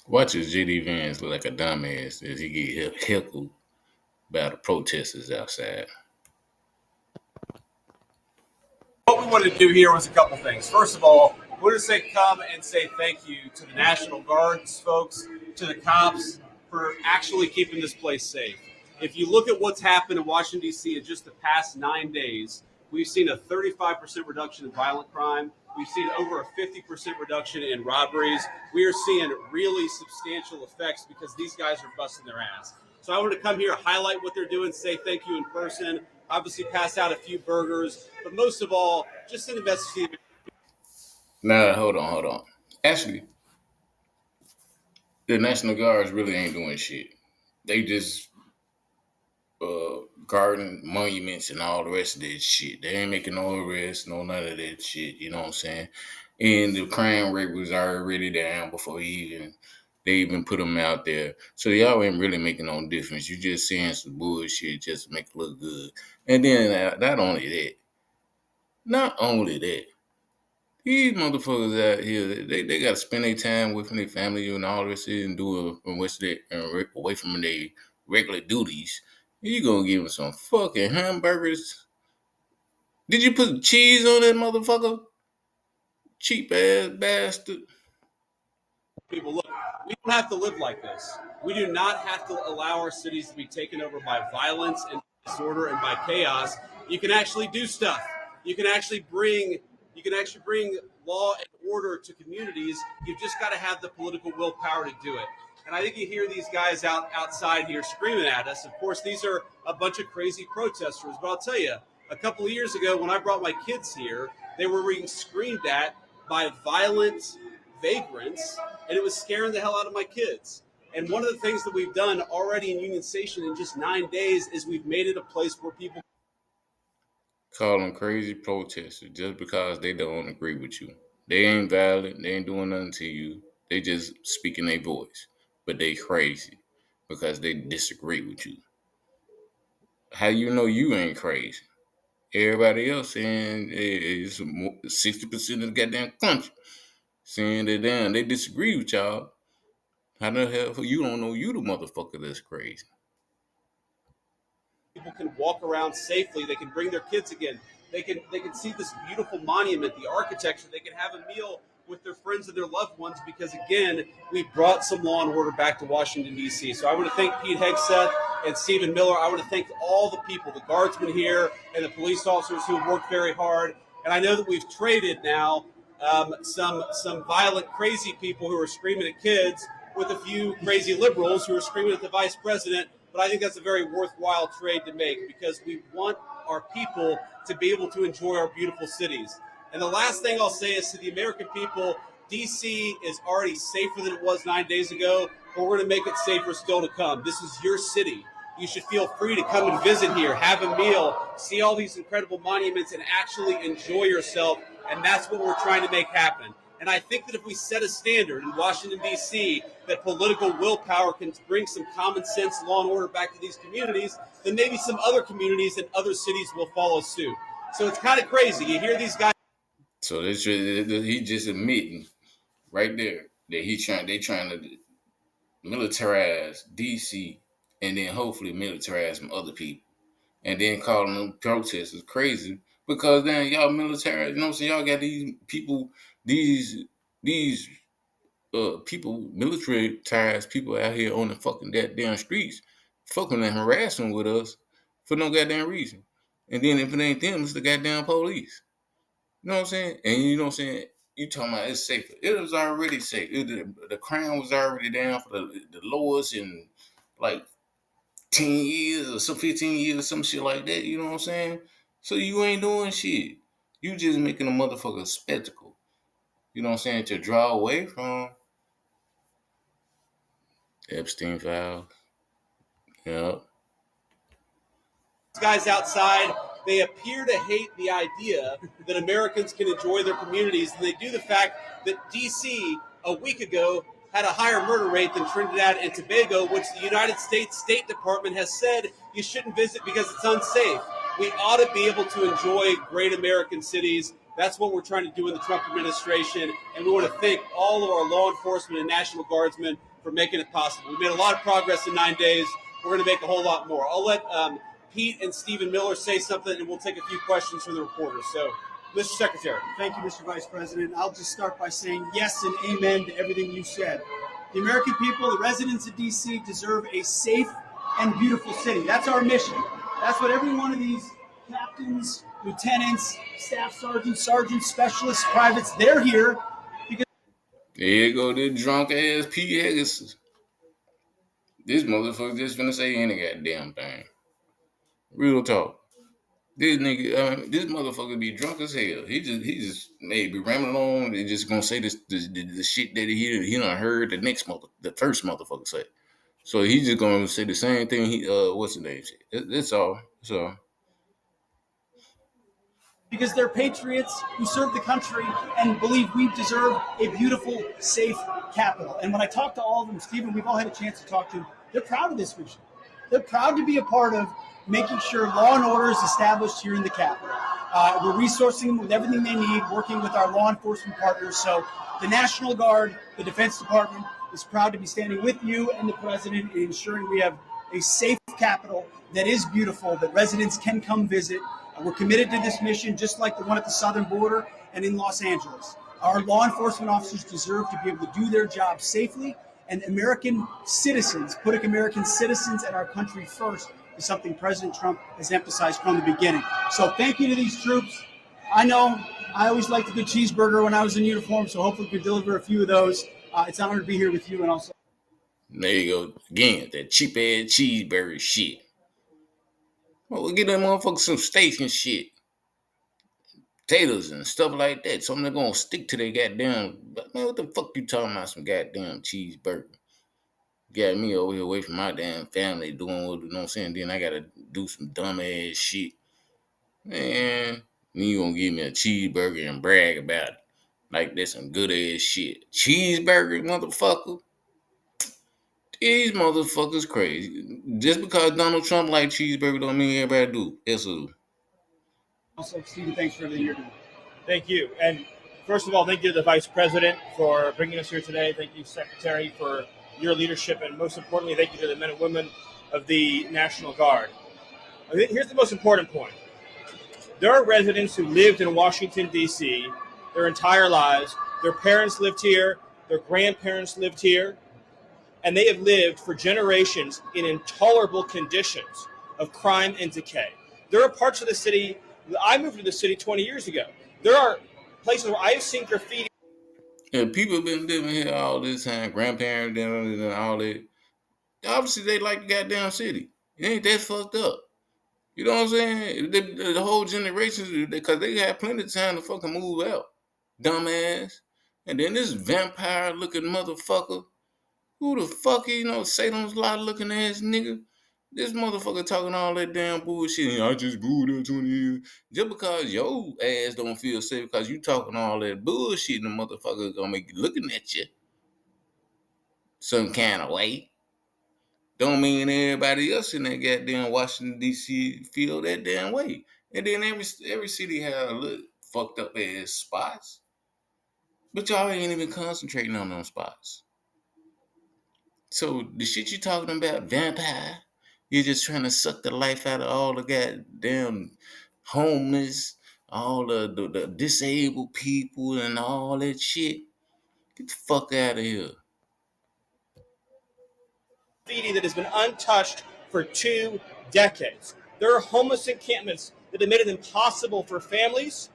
Watches J.D Vance look like a dumbass as he get heckled by the protesters outside. What we wanted to do here was a couple things. First of all, we wanted to say come and say thank you to the National Guards folks, to the cops for actually keeping this place safe. If you look at what's happened in Washington, D.C. in just the past 9 days, we've seen a 35% reduction in violent crime. We've seen over a 50% reduction in robberies. We are seeing really substantial effects because these guys are busting their ass. So I wanted to come here, highlight what they're doing, say thank you in person, obviously pass out a few burgers, but most of all, just send a message to the Now, hold on. Actually, the National Guards really ain't doing shit. They just guarding monuments and all the rest of that shit. They ain't making no arrests, no none of that shit. You know what I'm saying? And the crime rate was already down before they even put them out there. So y'all ain't really making no difference. You just saying some bullshit just to make it look good. And then not only that, these motherfuckers out here, they got to spend their time with their family and all this shit and do away from their regular duties. You gonna give them some fucking hamburgers? Did you put cheese on that motherfucker? Cheap ass bastard. people. Look, we don't have to live like this. We do not have to allow our cities to be taken over by violence and disorder and by chaos. You can actually do stuff. You can actually bring law and order to communities. You've just got to have the political willpower to do it. And I think you hear these guys outside here screaming at us. Of course, these are a bunch of crazy protesters. But I'll tell you, a couple of years ago when I brought my kids here, they were being screamed at by violent vagrants, and it was scaring the hell out of my kids. And one of the things that we've done already in Union Station in just 9 days is we've made it a place where people Call them crazy protesters just because they don't agree with you. They ain't violent. They ain't doing nothing to you. They just speaking their voice. But they crazy because they disagree with you. How you know you ain't crazy? Everybody else saying it's 60% of the goddamn country saying that damn they disagree with y'all. How the hell you don't know you the motherfucker that's crazy? can walk around safely. They can bring their kids again. They can see this beautiful monument, the architecture. They can have a meal with their friends and their loved ones because again, we brought some law and order back to Washington D.C. So I want to thank Pete Hegseth and Stephen Miller. I want to thank all the people, the guardsmen here and the police officers who have worked very hard. And I know that we've traded now some violent, crazy people who are screaming at kids with a few crazy liberals who are screaming at the vice president. But I think that's a very worthwhile trade to make because we want our people to be able to enjoy our beautiful cities. And the last thing I'll say is to the American people, DC is already safer than it was 9 days ago, but we're going to make it safer still to come. This is your city. You should feel free to come and visit here, have a meal, see all these incredible monuments, and actually enjoy yourself. And that's what we're trying to make happen. And I think that if we set a standard in Washington, D.C., that political willpower can bring some common sense law and order back to these communities, then maybe some other communities and other cities will follow suit. So it's kind of crazy. You hear these guys. So he just admitting right there that they trying to militarize DC and then hopefully militarize some other people. And then calling them protesters crazy because then y'all military, you know what I'm saying? Y'all got these people, these people, militarized people out here on the fucking goddamn streets, fucking and harassing with us for no goddamn reason. And then if it ain't them, it's the goddamn police. You know what I'm saying? And you know what I'm saying? You talking about it's safer. It was already safe. The crime was already down for the lowest in like 10 years or some 15 years or some shit like that. You know what I'm saying? So you ain't doing shit. You just making a motherfucker spectacle. You know what I'm saying? To draw away from Epstein files. Yeah. Guys outside, they appear to hate the idea that Americans can enjoy their communities, and they do the fact that D.C. a week ago had a higher murder rate than Trinidad and Tobago, which the United States State Department has said you shouldn't visit because it's unsafe. We ought to be able to enjoy great American cities. That's what we're trying to do in the Trump administration, and we want to thank all of our law enforcement and National Guardsmen for making it possible. We made a lot of progress in 9 days. We're going to make a whole lot more. I'll let Pete and Stephen Miller say something, and we'll take a few questions from the reporters. So, Mr. Secretary. Thank you, Mr. Vice President. I'll just start by saying yes and amen to everything you said. The American people, the residents of D.C., deserve a safe and beautiful city. That's our mission. That's what every one of these captains, lieutenants, staff sergeants, specialists, privates, they're here because There you go, this drunk ass P. Haggis. This motherfucker just finna say any goddamn thing. Real talk. This nigga, this motherfucker be drunk as hell. He just maybe rambling on and just gonna say the shit that he done heard the first motherfucker say. So he's just gonna say the same thing. What's the name? That's all. So they're patriots who serve the country and believe we deserve a beautiful, safe capital. And when I talk to all of them, Stephen, we've all had a chance to talk to them, they're proud of this mission. They're proud to be a part of making sure law and order is established here in the capital. We're resourcing them with everything they need, working with our law enforcement partners. So the National Guard, the Defense Department is proud to be standing with you and the President in ensuring we have a safe capital that is beautiful, that residents can come visit. We're committed to this mission, just like the one at the southern border and in Los Angeles. Our law enforcement officers deserve to be able to do their job safely, and American citizens, putting American citizens and our country first, is something President Trump has emphasized from the beginning. So thank you to these troops. I know I always liked a good cheeseburger when I was in uniform, so hopefully we can deliver a few of those. It's an honor to be here with you, and also. there you go again. That cheap ass cheeseburger shit. Well, we'll get that motherfucker some steaks and shit, potatoes and stuff like that. Something that's gonna stick to their goddamn. Man, what the fuck you talking about? Some goddamn cheeseburger. Got me over here away from my damn family doing what, you know what I'm saying? Then I gotta do some dumb ass shit. Man, you gonna give me a cheeseburger and brag about it. Like that's some good ass shit. Cheeseburger, motherfucker. These motherfuckers crazy. Just because Donald Trump like cheeseburger don't mean everybody do. Yes, sir. Also, Stephen, thanks for everything you're doing. Thank you. And first of all, thank you to the Vice President for bringing us here today. Thank you, Secretary, for your leadership. And most importantly, thank you to the men and women of the National Guard. Here's the most important point. There are residents who lived in Washington, D.C. their entire lives. Their parents lived here. Their grandparents lived here. And they have lived for generations in intolerable conditions of crime and decay. There are parts of the city. I moved to the city 20 years ago. There are places where I have seen graffiti. And people been living here all this time, grandparents and all that. Obviously, they like the goddamn city. It ain't that fucked up. You know what I'm saying? The whole generation, because they had plenty of time to fucking move out. Dumbass. And then this vampire looking motherfucker. Who the fuck is, Salem's Lot looking ass nigga? This motherfucker talking all that damn bullshit. I just moved there 20 years. Just because your ass don't feel safe because you talking all that bullshit, the motherfucker gonna make you looking at you some kind of way. Don't mean everybody else in that goddamn Washington D.C. feel that damn way. And then every city has a little fucked up ass spots, but y'all ain't even concentrating on them spots. So the shit you talking about, vampire, you're just trying to suck the life out of all the goddamn homeless, all the disabled people, and all that shit. Get the fuck out of here. Graffiti that has been untouched for 2 decades. There are homeless encampments that have made it impossible for families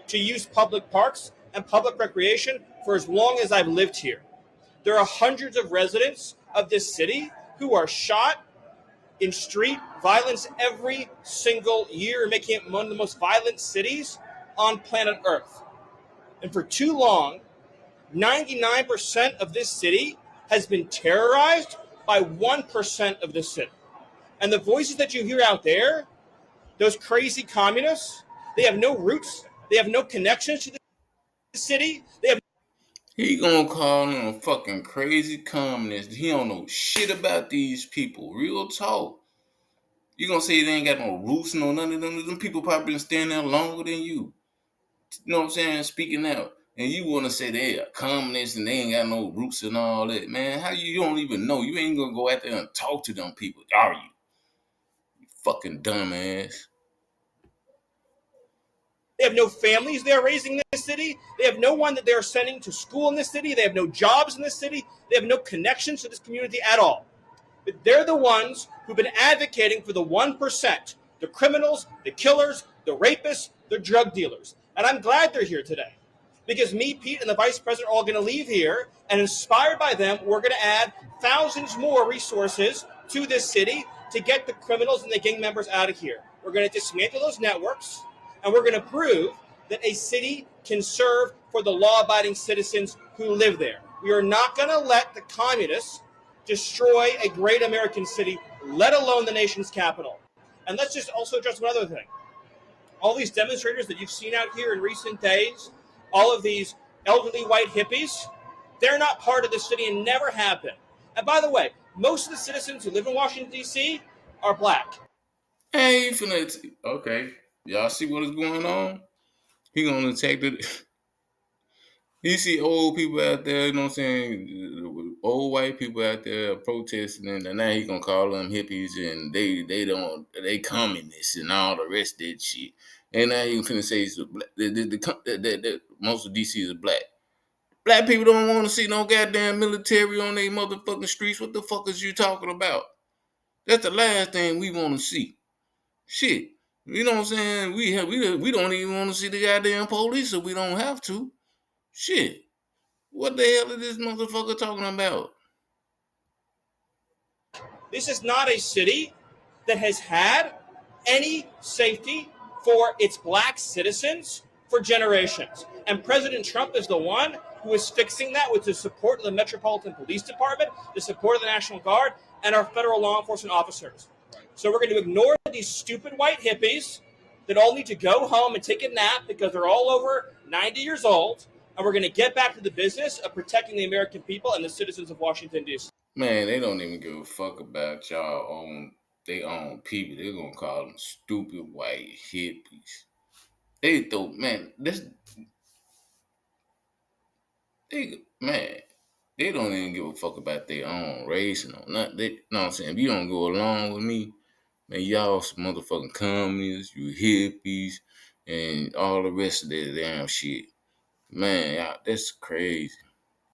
to use public parks and public recreation for as long as I've lived here. There are hundreds of residents of this city who are shot in street violence every single year, making it one of the most violent cities on planet Earth. And for too long, 99% of this city has been terrorized by 1% of the city. And the voices that you hear out there, those crazy communists, they have no roots, they have no connections to the city, they have. He gonna call him a fucking crazy communist. He don't know shit about these people. Real talk. You gonna say they ain't got no roots, no none of them. Them people probably been standing there longer than you. You know what I'm saying? Speaking out. And you want to say they are communists and they ain't got no roots and all that, man. How you don't even know? You ain't gonna go out there and talk to them people, are you? You fucking dumbass. They have no families they're raising in this city. They have no one that they're sending to school in this city. They have no jobs in this city. They have no connections to this community at all. But they're the ones who've been advocating for the 1%, the criminals, the killers, the rapists, the drug dealers. And I'm glad they're here today. Because me, Pete, and the vice president are all going to leave here, and inspired by them, we're going to add thousands more resources to this city to get the criminals and the gang members out of here. We're going to dismantle those networks, and we're going to prove that a city can serve for the law-abiding citizens who live there. We are not going to let the communists destroy a great American city, let alone the nation's capital. And let's just also address one other thing. All these demonstrators that you've seen out here in recent days, all of these elderly white hippies, they're not part of the city and never have been. And by the way, most of the citizens who live in Washington, D.C. are black. Hey, you finna okay. Y'all see what is going on? He gonna attack the. You see old people out there, you know what I'm saying? Old white people out there protesting, and now he gonna call them hippies, and they communists and all the rest of that shit. And now you finna say it's most of DC is black. Black people don't want to see no goddamn military on their motherfucking streets. What the fuck is you talking about? That's the last thing we want to see. Shit. You know what I'm saying? We don't even want to see the goddamn police, so we don't have to. Shit. What the hell is this motherfucker talking about? This is not a city that has had any safety for its black citizens for generations. And President Trump is the one who is fixing that with the support of the Metropolitan Police Department, the support of the National Guard, and our federal law enforcement officers. So we're going to ignore these stupid white hippies that all need to go home and take a nap because they're all over 90 years old. And we're going to get back to the business of protecting the American people and the citizens of Washington, D.C. Man, they don't even give a fuck about y'all own they own people. They're gonna call them stupid white hippies. They throw man, this man, they don't even give a fuck about their own race and all nothing. They, you know what I'm saying? If you don't go along with me, man, y'all some motherfucking communists, you hippies, and all the rest of that damn shit. Man, y'all, that's crazy.